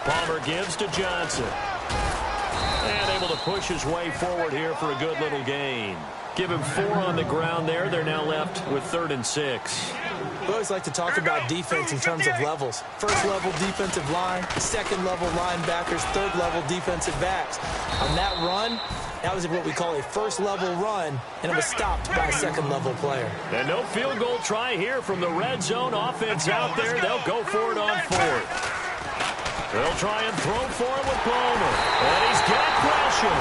Palmer gives to Johnson. And able to push his way forward here for a good little gain. Give him 4 on the ground there. They're now left with 3rd and 6. We always like to talk about defense in terms of levels. First level defensive line, second level linebackers, third level defensive backs. On that run, that was what we call a first level run, and it was stopped by a second level player. And no field goal try here from the red zone offense out there. They'll go for it on 4th. They'll try and throw for it with Palmer. And he's got Gresham.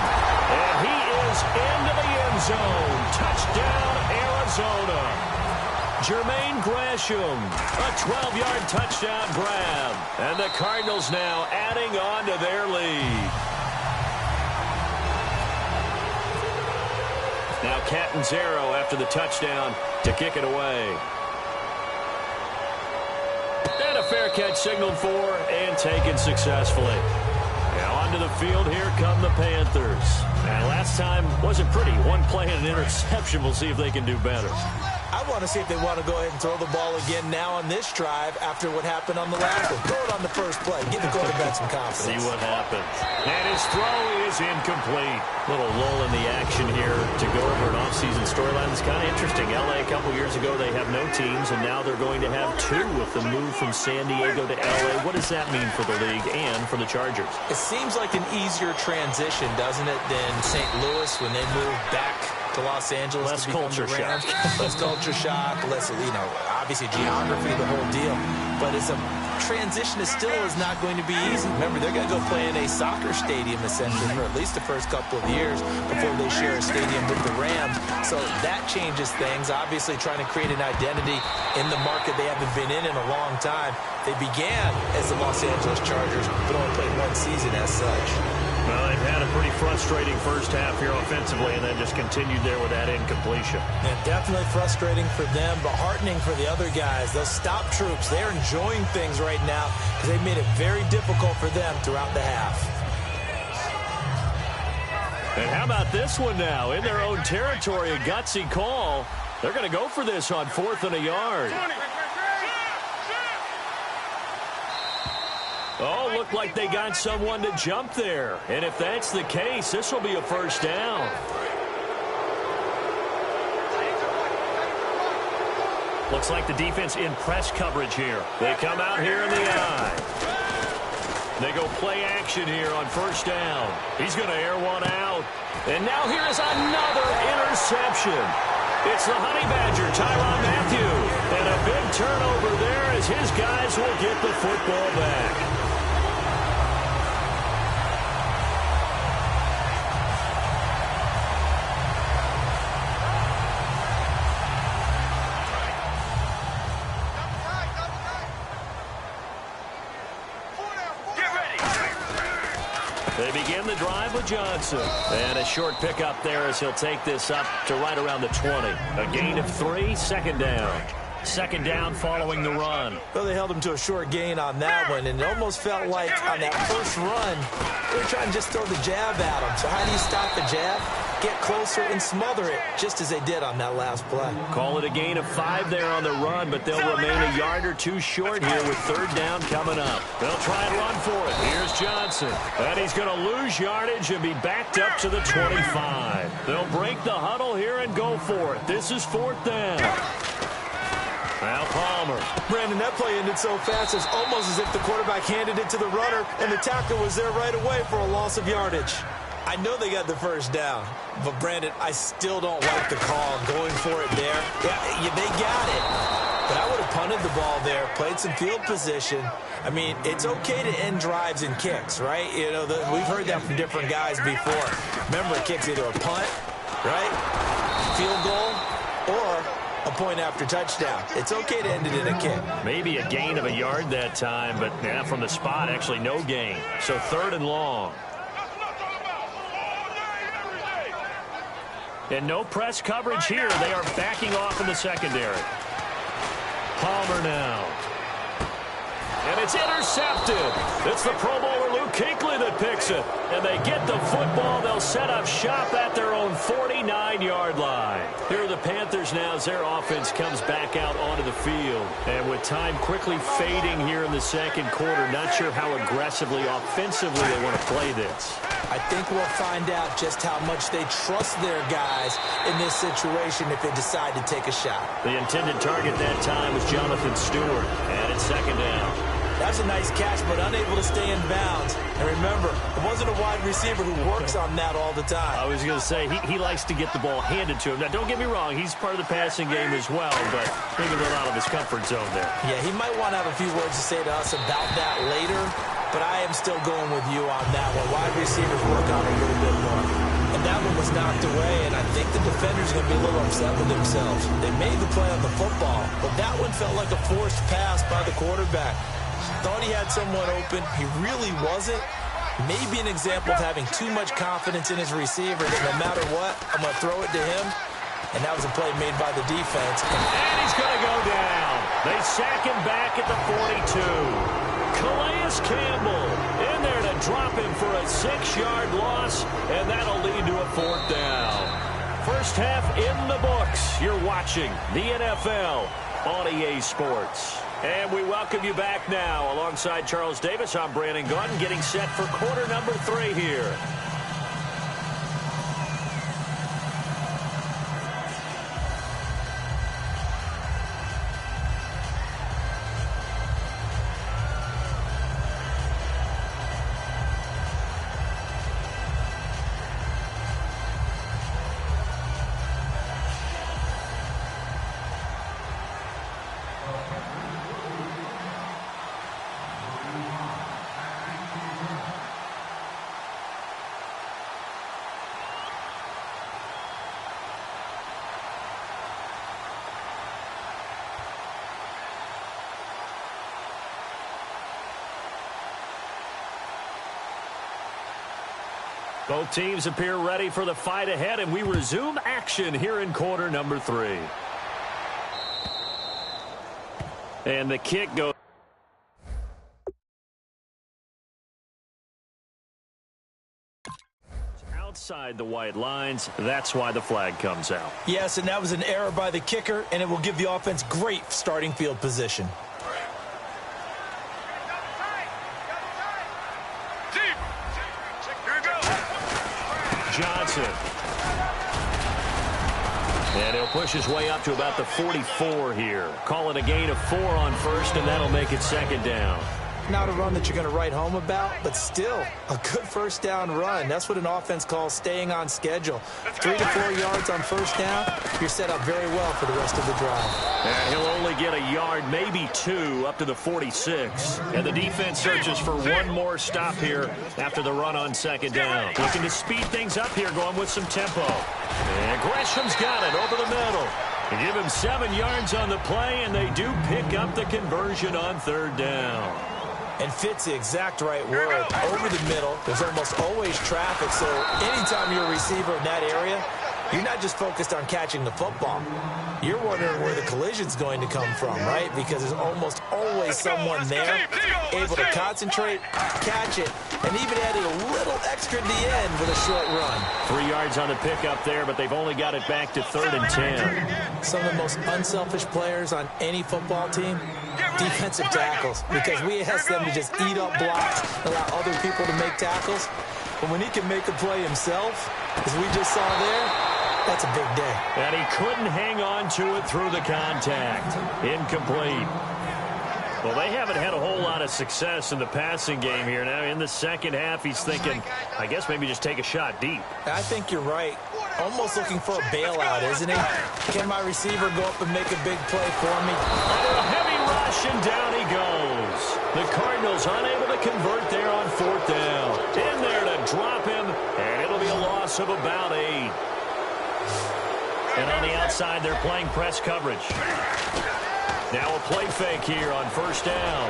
And he is into the end zone. Touchdown, Arizona. Jermaine Gresham, a 12-yard touchdown grab. And the Cardinals now adding on to their lead. Now Catanzaro after the touchdown to kick it away. And a fair catch signaled for and taken successfully. Now onto the field, here come the Panthers. And last time wasn't pretty. One play and an interception. We'll see if they can do better. I want to see if they want to go ahead and throw the ball again now on this drive after what happened on the last one. Throw it on the first play. Give the quarterback some confidence. See what happens. And his throw is incomplete. Little lull in the action here to go over an offseason storyline. It's kind of interesting. L.A. a couple years ago, they have no teams, and now they're going to have 2 with the move from San Diego to L.A. What does that mean for the league and for the Chargers? It seems like an easier transition, doesn't it, than St. Louis when they moved back to Los Angeles. Less to become culture the Rams. shock. Less culture shock, less, obviously geography, the whole deal. But it's a transition that still is not going to be easy. Remember, they're going to go play in a soccer stadium, essentially, for at least the first couple of years before they share a stadium with the Rams. So that changes things. Obviously, trying to create an identity in the market they haven't been in a long time. They began as the Los Angeles Chargers, but only played 1 season as such. Well, they've had a pretty frustrating first half here offensively, and then just continued there with that incompletion. And definitely frustrating for them, but heartening for the other guys. Those stop troops, they're enjoying things right now because they've made it very difficult for them throughout the half. And how about this one now? In their own territory, a gutsy call. They're going to go for this on 4th and a yard. Oh, looked like they got someone to jump there. And if that's the case, this will be a first down. Looks like the defense in press coverage here. They come out here in the eye. They go play action here on first down. He's going to air one out. And now here is another interception. It's the Honey Badger, Tyrann Mathieu. And a big turnover there as his guys will get the football back. They begin the drive with Johnson. And a short pickup there as he'll take this up to right around the 20. A gain of 3, 2nd down. 2nd down following the run. Well, they held him to a short gain on that one, and it almost felt like on that first run, they were trying to just throw the jab at him. So how do you stop the jab? Get closer and smother it, just as they did on that last play. Call it a gain of 5 there on the run, but they'll remain a yard or 2 short here with 3rd down coming up. They'll try and run for it. Here's Johnson. And he's going to lose yardage and be backed up to the 25. They'll break the huddle here and go for it. This is 4th down. Now Palmer. Brandon, that play ended so fast, it's almost as if the quarterback handed it to the runner, and the tackle was there right away for a loss of yardage. I know they got the first down, but Brandon, I still don't like the call going for it there. Yeah, they got it, but I would have punted the ball there, played some field position. I mean, it's okay to end drives and kicks, right? We've heard that from different guys before. Remember, a kick's either a punt, right, field goal, or a point after touchdown. It's okay to end it in a kick. Maybe a gain of a yard that time, but from the spot, actually no gain. So 3rd and long. And no press coverage here. They are backing off in the secondary. Palmer now. And it's intercepted. It's the Pro Bowler Luke Kuechly that picks it. And they get the football. They'll set up shop at their own 49-yard line. Here are the Panthers now as their offense comes back out onto the field. And with time quickly fading here in the second quarter, not sure how aggressively, offensively they want to play this. I think we'll find out just how much they trust their guys in this situation if they decide to take a shot. The intended target that time was Jonathan Stewart. And it's second down. That's a nice catch, but unable to stay in bounds. And remember, it wasn't a wide receiver who works on that all the time. I was going to say, he likes to get the ball handed to him. Now, don't get me wrong, he's part of the passing game as well, but maybe a little out of his comfort zone there. Yeah, he might want to have a few words to say to us about that later, but I am still going with you on that one. Wide receivers work on it a little bit more. And that one was knocked away, and I think the defenders are going to be a little upset with themselves. They made the play on the football, but that one felt like a forced pass by the quarterback. Thought he had someone open. He really wasn't. Maybe an example of having too much confidence in his receiver that no matter what, I'm going to throw it to him. And that was a play made by the defense. And he's going to go down. They sack him back at the 42. Calais Campbell in there to drop him for a 6-yard loss, and that'll lead to a fourth down. First half in the books. You're watching the NFL on EA Sports. And we welcome you back now. Alongside Charles Davis, I'm Brandon Gunn, getting set for quarter number 3 here. Both teams appear ready for the fight ahead, and we resume action here in quarter number 3. And the kick goes outside the white lines. That's why the flag comes out. Yes, and that was an error by the kicker, and it will give the offense great starting field position. Johnson. And he'll push his way up to about the 44 here. Call it a gain of 4 on first, and that'll make it second down. Not a run that you're going to write home about, but still a good first down run. That's what an offense calls staying on schedule. 3 to 4 yards on first down, you're set up very well for the rest of the drive. And he'll only get a yard, maybe 2, up to the 46. And the defense searches for one more stop here after the run on second down. Looking to speed things up here, going with some tempo. And Gresham's got it over the middle. They give him 7 yards on the play, and they do pick up the conversion on third down. And fits the exact right word. Over the middle, there's almost always traffic, so anytime you're a receiver in that area, you're not just focused on catching the football. You're wondering where the collision's going to come from, right? Because there's almost always someone there able to concentrate, catch it, and even adding a little extra at the end with a short run. 3 yards on the pickup there, but they've only got it back to 3rd and 10. Some of the most unselfish players on any football team, defensive tackles, because we ask them to just eat up blocks, allow other people to make tackles. But when he can make a play himself, as we just saw there, that's a big day. And he couldn't hang on to it through the contact. Incomplete. Well, they haven't had a whole lot of success in the passing game here. Now, in the second half, he's thinking, I guess maybe just take a shot deep. I think you're right. Almost looking for a bailout, isn't he? Can my receiver go up and make a big play for me? Under a heavy rush, and down he goes. The Cardinals unable to convert there on 4th down. In there to drop him, and it'll be a loss of about 8. And on the outside, they're playing press coverage. Now a play fake here on 1st down.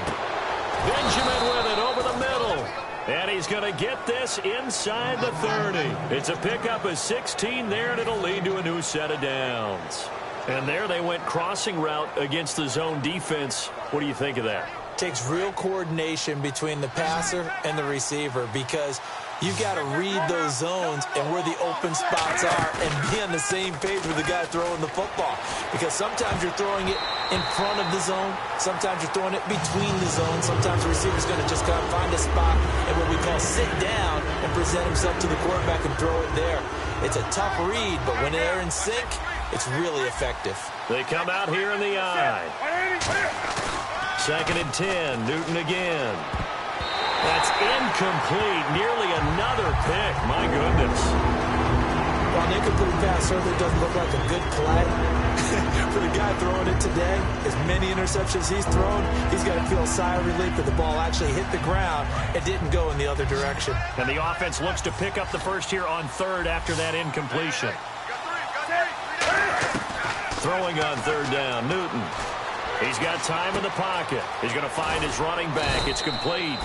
Benjamin with it over the middle. And he's going to get this inside the 30. It's a pickup of 16 there, and it'll lead to a new set of downs. And there they went crossing route against the zone defense. What do you think of that? takes real coordination between the passer and the receiver because you've got to read those zones and where the open spots are and be on the same page with the guy throwing the football. Because sometimes you're throwing it in front of the zone. Sometimes you're throwing it between the zones. Sometimes the receiver's going to just kind of find a spot and what we call sit down and present himself to the quarterback and throw it there. It's a tough read, but when they're in sync, it's really effective. They come out here in the eye. 2nd and 10. Newton again. That's incomplete. Nearly another pick. My goodness. While an incomplete pass certainly doesn't look like a good play, for the guy throwing it today, as many interceptions he's thrown, he's got to feel a sigh of relief that the ball actually hit the ground and didn't go in the other direction. And the offense looks to pick up the first here on 3rd after that incompletion. Throwing on 3rd down, Newton. He's got time in the pocket. He's going to find his running back. It's complete.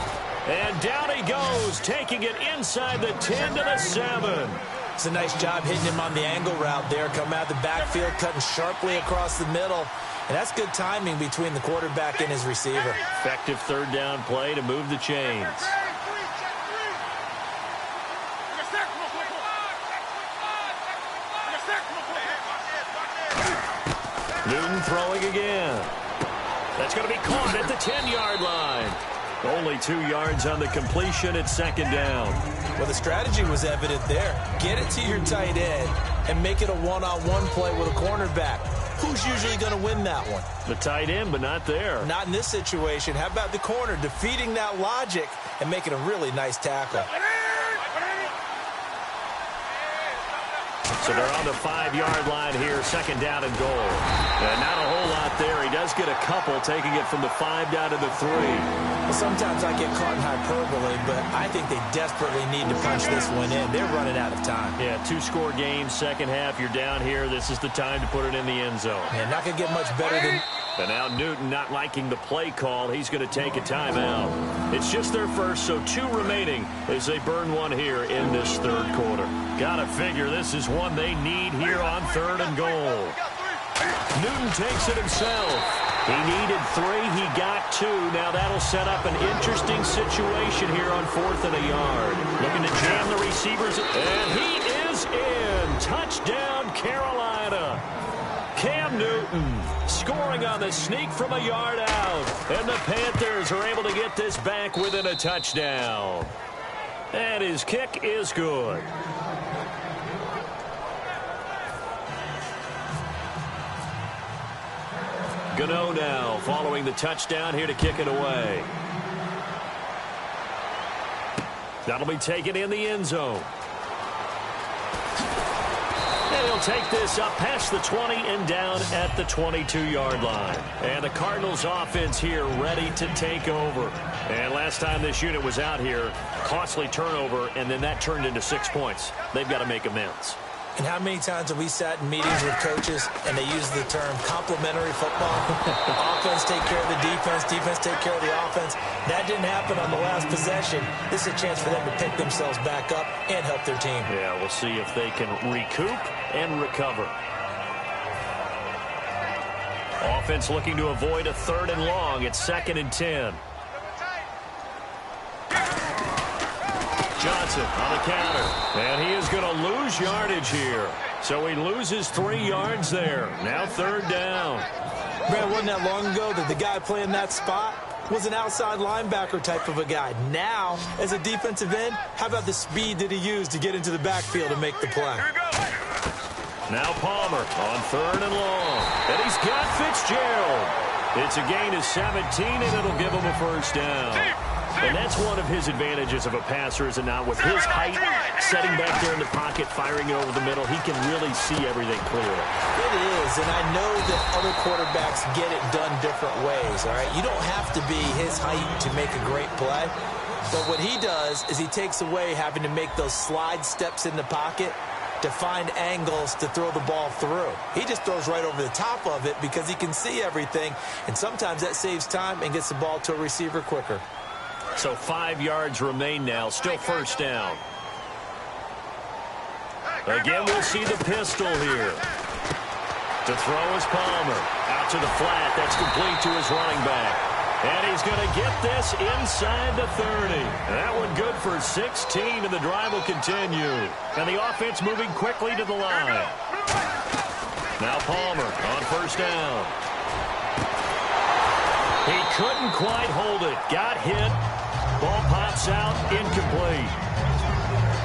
And down he goes, taking it inside the 10 to the 7. It's a nice job hitting him on the angle route there. Come out of the backfield, cutting sharply across the middle. And that's good timing between the quarterback and his receiver. Effective 3rd down play to move the chains. Newton throwing again. That's going to be caught at the 10-yard line. Only 2 yards on the completion at 2nd down. Well, the strategy was evident there. Get it to your tight end and make it a one-on-one play with a cornerback. Who's usually going to win that one? The tight end, but not there. Not in this situation. How about the corner defeating that logic and making a really nice tackle? So they're on the 5-yard line here, 2nd down and goal. And not a whole lot there. He does get a couple, taking it from the 5 down to the 3. Well, sometimes I get caught in hyperbole, but I think they desperately need to punch this one in. They're running out of time. Yeah, 2-score game, 2nd half. You're down here. This is the time to put it in the end zone. Yeah, not going to get much better than... And now Newton not liking the play call. He's going to take a timeout. It's just their first, so 2 remaining as they burn one here in this 3rd quarter. Gotta figure this is one they need here on 3rd and goal. Newton takes it himself. He needed 3. He got 2. Now that'll set up an interesting situation here on 4th and a yard. Looking to jam the receivers. And he is in. Touchdown, Carolina. Cam Newton scoring on the sneak from a yard out. And the Panthers are able to get this back within a touchdown. And his kick is good. Gano now following the touchdown here to kick it away. That'll be taken in the end zone. And he'll take this up past the 20 and down at the 22-yard line. And the Cardinals offense here ready to take over. And last time this unit was out here, costly turnover, and then that turned into 6 points. They've got to make amends. And how many times have we sat in meetings with coaches and they use the term complementary football? Offense take care of the defense, defense take care of the offense. That didn't happen on the last possession. This is a chance for them to pick themselves back up and help their team. Yeah, we'll see if they can recoup and recover. Offense looking to avoid a 3rd and long. It's 2nd and 10. Johnson on the counter. And he is going to lose yardage here. So he loses 3 yards there. Now 3rd down. Brad, wasn't that long ago that the guy playing that spot was an outside linebacker type of a guy. Now, as a defensive end, how about the speed that he used to get into the backfield and make the play? Now Palmer on 3rd and long. And he's got Fitzgerald. It's a gain of 17, and it'll give him a 1st down. And that's one of his advantages of a passer, is it not? With his height, setting back there in the pocket, firing it over the middle, he can really see everything clearly. It is, and I know that other quarterbacks get it done different ways, all right? You don't have to be his height to make a great play. But what he does is he takes away having to make those slide steps in the pocket to find angles to throw the ball through. He just throws right over the top of it because he can see everything, and sometimes that saves time and gets the ball to a receiver quicker. So 5 yards remain now. Still 1st down. Again, we'll see the pistol here. To throw is Palmer. Out to the flat. That's complete to his running back. And he's going to get this inside the 30. That one good for 16, and the drive will continue. And the offense moving quickly to the line. Now Palmer on first down. He couldn't quite hold it. Got hit. Ball pops out, incomplete.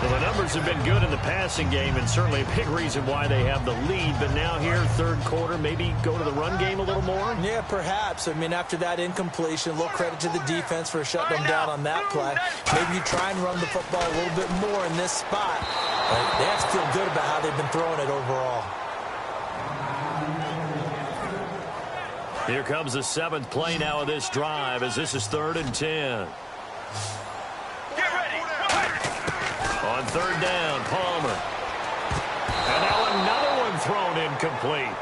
Well, the numbers have been good in the passing game, and certainly a big reason why they have the lead. But now here, third quarter, maybe go to the run game a little more? Yeah, perhaps. I mean, after that incompletion, a little credit to the defense for shutting them down on that play. Maybe you try and run the football a little bit more in this spot. But they have to feel good about how they've been throwing it overall. Here comes the 7th play now of this drive, as this is 3rd and 10. On third down, Palmer. And now another one thrown incomplete.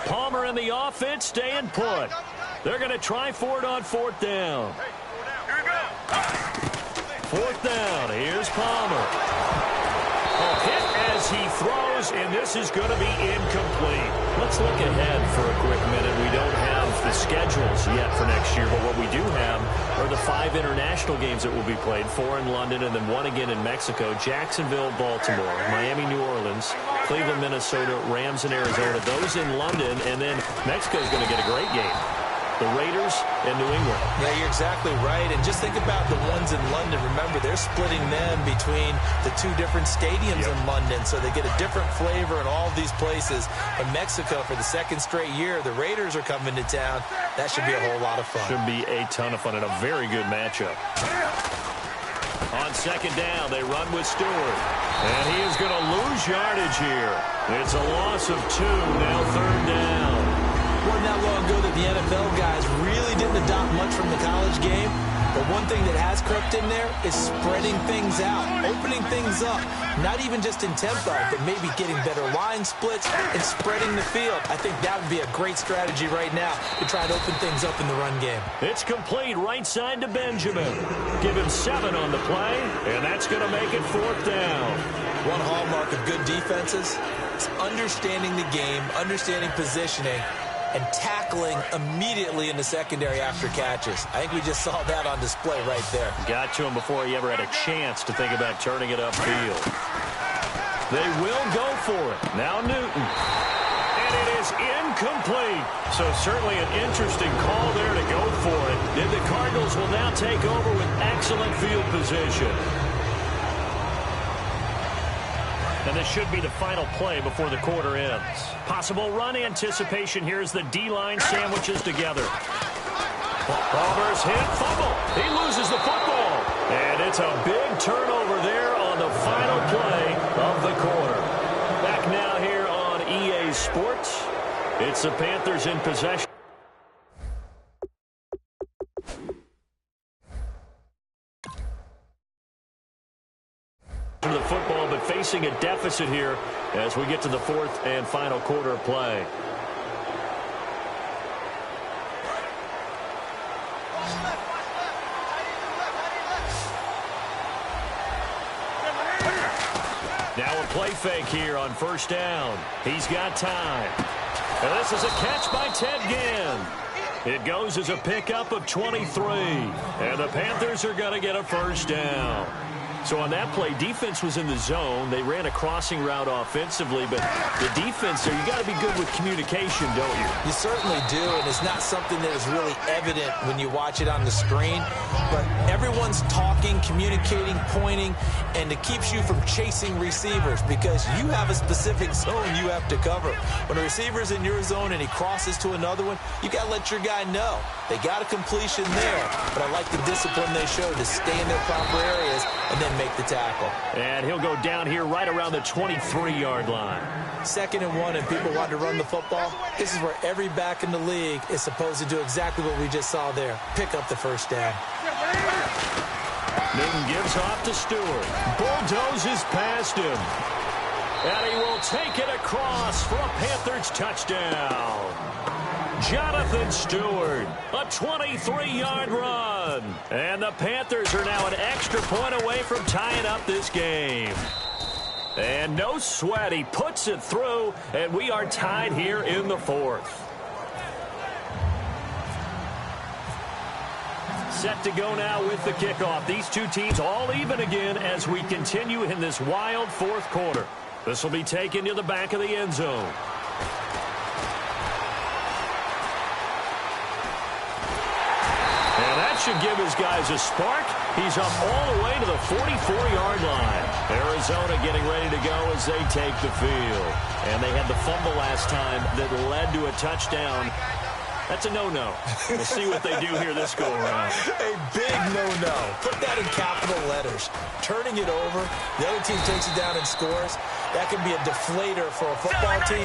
Palmer and the offense staying put. They're going to try for it on 4th down. Fourth down. Here's Palmer. Hit as he throws, and this is going to be incomplete. Let's look ahead for a quick minute. We don't have the schedules yet for next year, but what we do have are the 5 international games that will be played, 4 in London and then 1 again in Mexico, Jacksonville, Baltimore, Miami, New Orleans, Cleveland, Minnesota, Rams, and Arizona. Those in London, and then Mexico's going to get a great game. The Raiders and New England. Yeah, you're exactly right. And just think about the ones in London. Remember, they're splitting them between the 2 different stadiums in London, so they get a different flavor in all of these places. In Mexico, for the 2nd straight year, the Raiders are coming to town. That should be a whole lot of fun. Should be a ton of fun and a very good matchup. On 2nd down, they run with Stewart. And he is going to lose yardage here. It's a loss of 2, now 3rd down. Wasn't that long ago that the NFL guys really didn't adopt much from the college game. But one thing that has crept in there is spreading things out, opening things up. Not even just in tempo, but maybe getting better line splits and spreading the field. I think that would be a great strategy right now to try to open things up in the run game. It's complete right side to Benjamin. Give him 7 on the play, and that's going to make it 4th down. One hallmark of good defenses is understanding the game, understanding positioning, and tackling immediately in the secondary after catches. I think we just saw that on display right there. Got to him before he ever had a chance to think about turning it upfield. They will go for it. Now Newton. And it is incomplete. So certainly an interesting call there to go for it. And the Cardinals will now take over with excellent field position. And this should be the final play before the quarter ends. Possible run anticipation here as the D-line sandwiches together. Palmer's hit, fumble. He loses the football. And it's a big turnover there on the final play of the quarter. Back now here on EA Sports. It's the Panthers in possession. The football, but facing a deficit here as we get to the 4th and final quarter of play. Now a play fake here on first down. He's got time. And this is a catch by Ted Ginn. It goes as a pickup of 23. And the Panthers are going to get a first down. So on that play, defense was in the zone. They ran a crossing route offensively, but the defense there, you got to be good with communication, don't you? You certainly do, and it's not something that is really evident when you watch it on the screen. But everyone's talking, communicating, pointing, and it keeps you from chasing receivers because you have a specific zone you have to cover. When a receiver's in your zone and he crosses to another one, you got to let your guy know. They got a completion there, but I like the discipline they show to stay in their proper areas and then make the tackle. And he'll go down here right around the 23-yard line. 2nd and 1, and people want to run the football. This is where every back in the league is supposed to do exactly what we just saw there. Pick up the first down. Newton gives off to Stewart. Bulldozes past him. And he will take it across for a Panthers touchdown. Jonathan Stewart, a 23-yard run. And the Panthers are now an extra point away from tying up this game. And no sweat, he puts it through, and we are tied here in the fourth. Set to go now with the kickoff. These two teams all even again as we continue in this wild fourth quarter. This will be taken to the back of the end zone. And that should give his guys a spark. He's up all the way to the 44-yard line. Arizona getting ready to go as they take the field. And they had the fumble last time that led to a touchdown. That's a no-no. We'll see what they do here this go-around. A big no-no. Put that in capital letters. Turning it over, the other team takes it down and scores. That can be a deflator for a football team.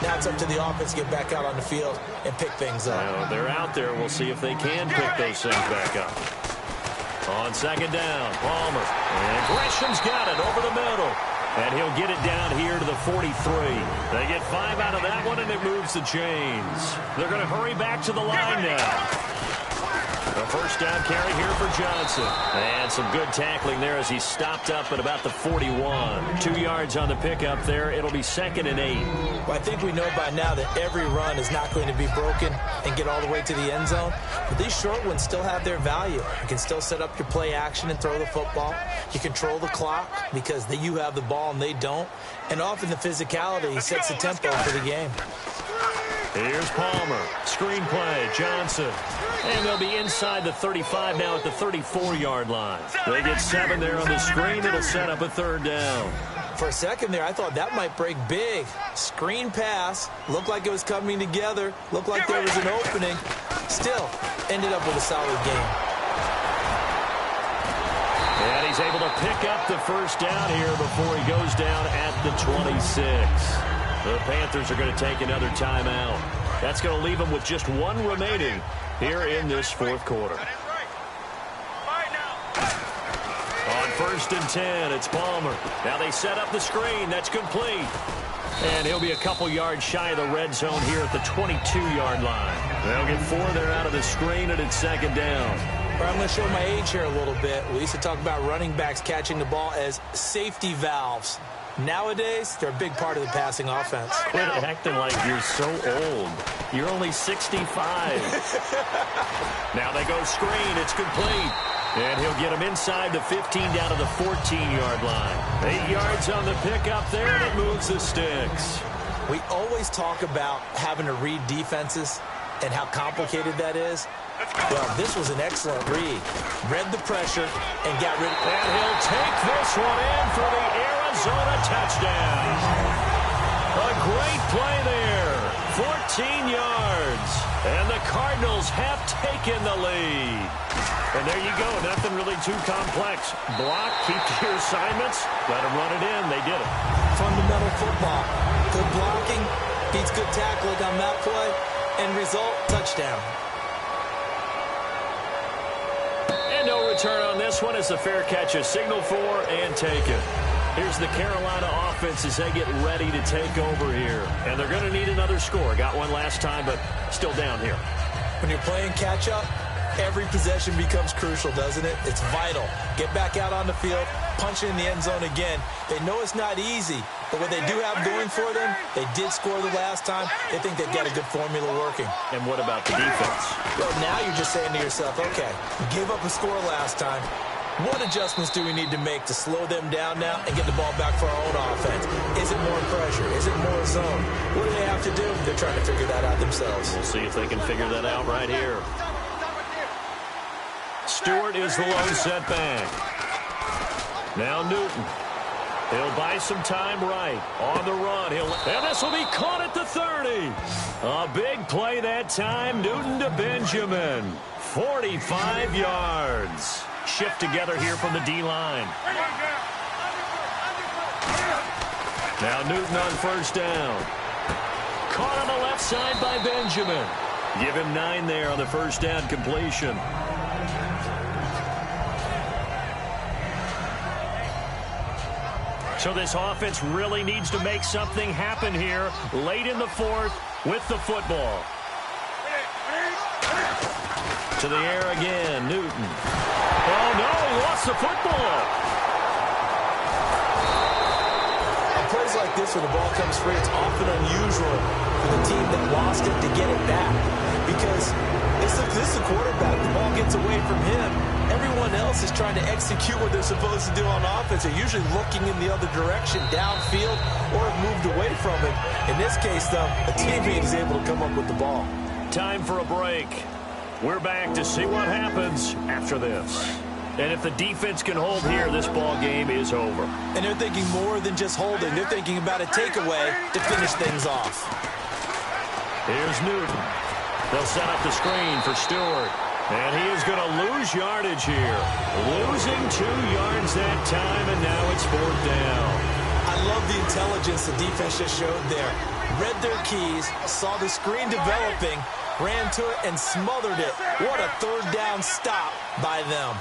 Now it's up to the offense to get back out on the field and pick things up. Well, they're out there. We'll see if they can pick those things back up. On second down, Palmer. And Gresham's got it over the middle. And he'll get it down here to the 43. They get 5 out of that one, and it moves the chains. They're going to hurry back to the line now. A first down carry here for Johnson. And some good tackling there as he stopped up at about the 41. 2 yards on the pickup there. It'll be 2nd and 8. Well, I think we know by now that every run is not going to be broken and get all the way to the end zone. But these short ones still have their value. You can still set up your play action and throw the football. You control the clock because you have the ball and they don't. And often the physicality sets the tempo for the game. Here's Palmer. Screen play. Johnson. And they'll be inside the 35 now at the 34-yard line. They get 7 there on the screen. It'll set up a 3rd down. For a second there, I thought that might break big. Screen pass. Looked like it was coming together. Looked like there was an opening. Still, ended up with a solid game. And he's able to pick up the first down here before he goes down at the 26. The Panthers are going to take another timeout. That's going to leave them with just 1 remaining here in this fourth quarter. On 1st and 10, it's Palmer. Now they set up the screen. That's complete. And he'll be a couple yards shy of the red zone here at the 22-yard line. They'll get 4 there out of the screen, and it's 2nd down. I'm going to show my age here a little bit. We used to talk about running backs catching the ball as safety valves. Nowadays, they're a big part of the passing offense. Quit acting like you're so old. You're only 65. Now they go screen. It's complete. And he'll get him inside the 15 down to the 14-yard line. 8 yards on the pickup there, and it moves the sticks. We always talk about having to read defenses and how complicated that is. Well, this was an excellent read. Read the pressure and got rid of it. And he'll take this one in for the Arizona touchdown. A great play there. 14 yards. And the Cardinals have taken the lead. And there you go. Nothing really too complex. Block, keep to your assignments, let them run it in. They did it. Fundamental football. Good blocking beats good tackling on that play. End result, touchdown. And no return on this one as the fair catch is signaled for and taken. Here's the Carolina offense as they get ready to take over here. And they're going to need another score. Got one last time, but still down here. When you're playing catch-up, every possession becomes crucial, doesn't it? It's vital. Get back out on the field, punch it in the end zone again. They know it's not easy, but what they do have going for them, they did score the last time. They think they've got a good formula working. And what about the defense? Well, now you're just saying to yourself, okay, we gave up a score last time. What adjustments do we need to make to slow them down now and get the ball back for our own offense? Is it more pressure? Is it more zone? What do they have to do? They're trying to figure that out themselves. We'll see if they can figure that out right here. Stewart is the lone setback. Now Newton. He'll buy some time right. On the run. And this will be caught at the 30. A big play that time. Newton to Benjamin. 45 yards. Shift together here from the D-line. Now Newton on first down. Caught on the left side by Benjamin. Give him 9 there on the first down completion. So this offense really needs to make something happen here late in the fourth with the football. To the air again, Newton. Oh, no, he lost the football. On plays like this where the ball comes free, it's often unusual for the team that lost it to get it back. Because this is the quarterback. The ball gets away from him. Everyone else is trying to execute what they're supposed to do on offense. They're usually looking in the other direction, downfield, or have moved away from it. In this case, though, a teammate is able to come up with the ball. Time for a break. We're back to see what happens after this. And if the defense can hold here, this ball game is over. And they're thinking more than just holding. They're thinking about a takeaway to finish things off. Here's Newton. They'll set up the screen for Stewart. And he is going to lose yardage here. Losing 2 yards that time, and now it's 4th down. I love the intelligence the defense just showed there. Read their keys, saw the screen developing, ran to it, and smothered it. What a 3rd down stop by them.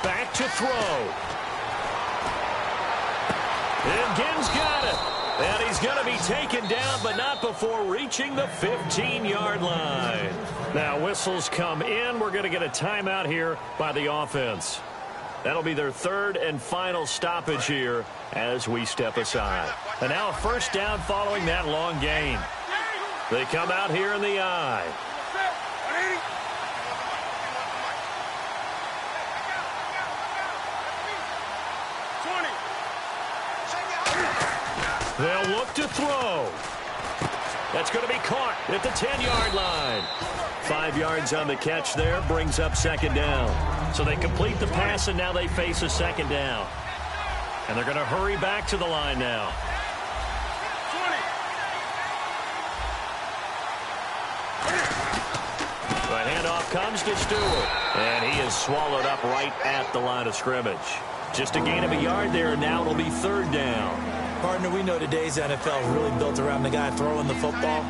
Back to throw. And Ginn's got it. And he's going to be taken down, but not before reaching the 15-yard line. Now whistles come in. We're going to get a timeout here by the offense. That'll be their 3rd and final stoppage here as we step aside. And now a 1st down following that long gain. They come out here in the I. They'll look to throw. That's going to be caught at the 10-yard line. 5 yards on the catch there, brings up 2nd down. So they complete the pass, and now they face a 2nd down. And they're going to hurry back to the line now. The handoff comes to Stewart. And he is swallowed up right at the line of scrimmage. Just a gain of a yard there, and now it'll be 3rd down. Partner, we know today's NFL is really built around the guy throwing the football.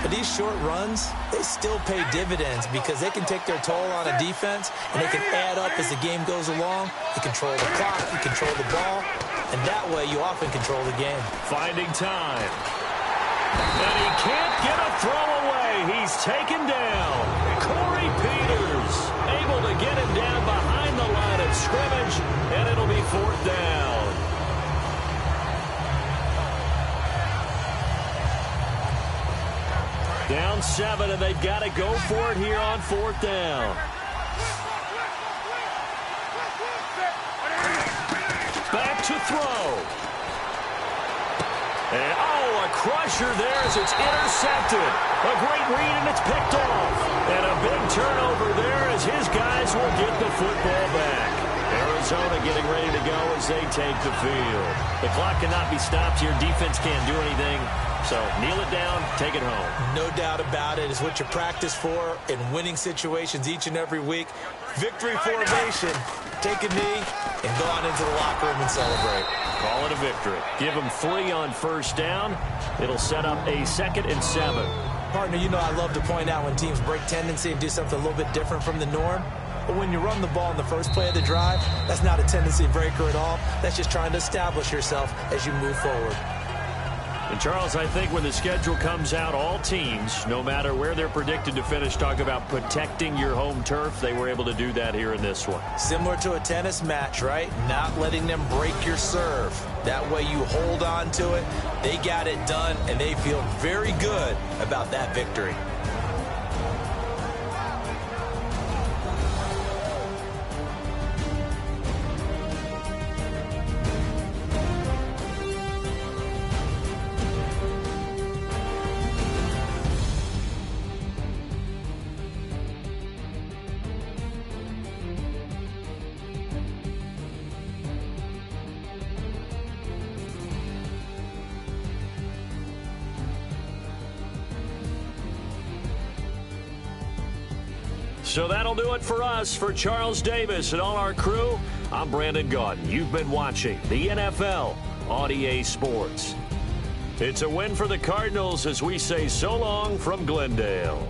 But these short runs, they still pay dividends because they can take their toll on a defense, and they can add up as the game goes along. You control the clock, you control the ball, and that way you often control the game. Finding time. And he can't get a throw away. He's taken down. Corey Peters able to get him down behind the line of scrimmage, and it'll be 4th down. Down 7, and they've got to go for it here on 4th down. Back to throw. And, a crusher there as it's intercepted. A great read, and it's picked off. And a big turnover there as his guys will get the football back. Arizona getting ready to go as they take the field. The clock cannot be stopped here. Defense can't do anything. So kneel it down, take it home. No doubt about it. It's what you practice for in winning situations each and every week. Victory formation. Take a knee and go on into the locker room and celebrate. Call it a victory. Give them 3 on 1st down. It'll set up a 2nd and 7. Partner, you know I love to point out when teams break tendency and do something a little bit different from the norm. But when you run the ball in the first play of the drive, that's not a tendency breaker at all. That's just trying to establish yourself as you move forward. And, Charles, I think when the schedule comes out, all teams, no matter where they're predicted to finish, talk about protecting your home turf. They were able to do that here in this one. Similar to a tennis match, right? Not letting them break your serve. That way you hold on to it. They got it done, and they feel very good about that victory. So that'll do it for us. For Charles Davis and all our crew, I'm Brandon Gaudin. You've been watching the NFL on EA Sports. It's a win for the Cardinals as we say so long from Glendale.